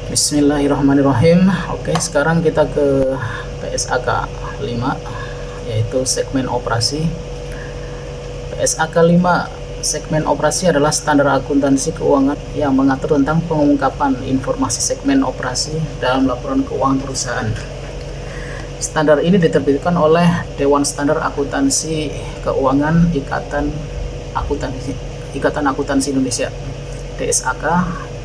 Bismillahirrahmanirrahim. Oke, sekarang kita ke PSAK 5, yaitu segmen operasi. PSAK 5 segmen operasi adalah standar akuntansi keuangan yang mengatur tentang pengungkapan informasi segmen operasi dalam laporan keuangan perusahaan. Standar ini diterbitkan oleh Dewan Standar Akuntansi Keuangan Ikatan Akuntansi Indonesia (DSAK)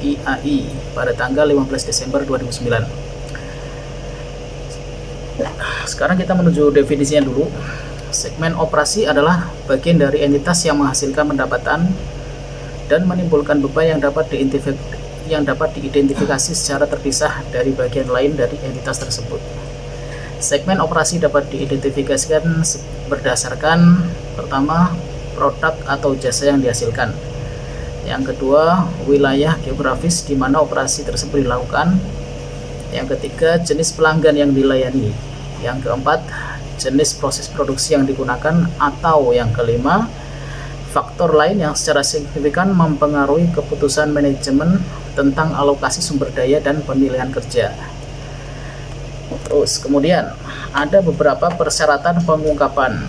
IAI pada tanggal 15 Desember 2009. Sekarang kita menuju definisinya dulu. Segmen operasi adalah bagian dari entitas yang menghasilkan pendapatan dan menimbulkan beban yang dapat diidentifikasi secara terpisah dari bagian lain dari entitas tersebut. Segmen operasi dapat diidentifikasikan berdasarkan pertama, produk atau jasa yang dihasilkan. Yang kedua, wilayah geografis di mana operasi tersebut dilakukan. Yang ketiga, jenis pelanggan yang dilayani. Yang keempat, jenis proses produksi yang digunakan. Atau yang kelima, faktor lain yang secara signifikan mempengaruhi keputusan manajemen tentang alokasi sumber daya dan pemilihan kerja. Terus kemudian ada beberapa persyaratan pengungkapan.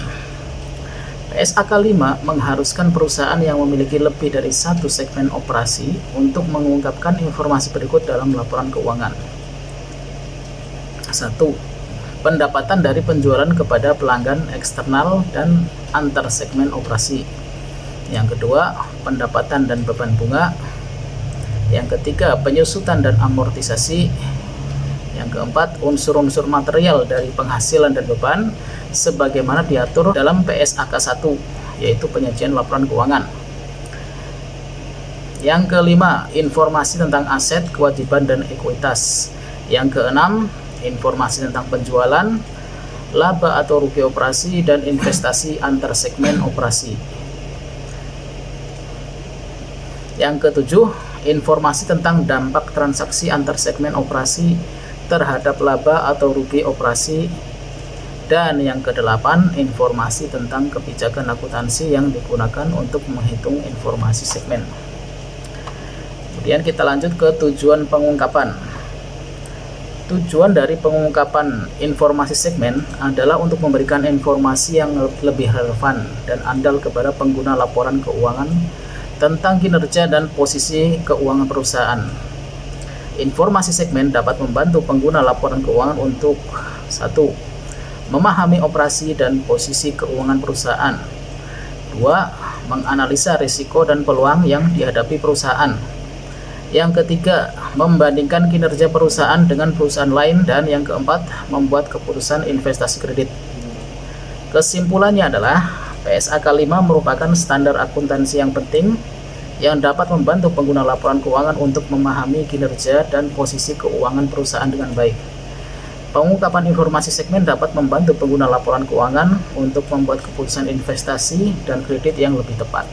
PSAK 5 mengharuskan perusahaan yang memiliki lebih dari satu segmen operasi untuk mengungkapkan informasi berikut dalam laporan keuangan. 1. Pendapatan dari penjualan kepada pelanggan eksternal dan antar segmen operasi. Yang kedua, pendapatan dan beban bunga. Yang ketiga, penyusutan dan amortisasi. Yang keempat, unsur-unsur material dari penghasilan dan beban sebagaimana diatur dalam PSAK 1, yaitu penyajian laporan keuangan. Yang kelima, informasi tentang aset, kewajiban, dan ekuitas. Yang keenam, informasi tentang penjualan, laba atau rugi operasi, dan investasi antar segmen operasi. Yang ketujuh, informasi tentang dampak transaksi antar segmen operasi terhadap laba atau rugi operasi. Dan yang kedelapan, informasi tentang kebijakan akuntansi yang digunakan untuk menghitung informasi segmen. Kemudian kita lanjut ke tujuan pengungkapan. Tujuan dari pengungkapan informasi segmen adalah untuk memberikan informasi yang lebih relevan dan andal kepada pengguna laporan keuangan tentang kinerja dan posisi keuangan perusahaan. Informasi segmen dapat membantu pengguna laporan keuangan untuk 1. Memahami operasi dan posisi keuangan perusahaan. 2. Menganalisa risiko dan peluang yang dihadapi perusahaan. Yang ketiga, membandingkan kinerja perusahaan dengan perusahaan lain. Dan yang keempat, membuat keputusan investasi kredit. Kesimpulannya adalah PSAK 5 merupakan standar akuntansi yang penting yang dapat membantu pengguna laporan keuangan untuk memahami kinerja dan posisi keuangan perusahaan dengan baik. Pengungkapan informasi segmen dapat membantu pengguna laporan keuangan untuk membuat keputusan investasi dan kredit yang lebih tepat.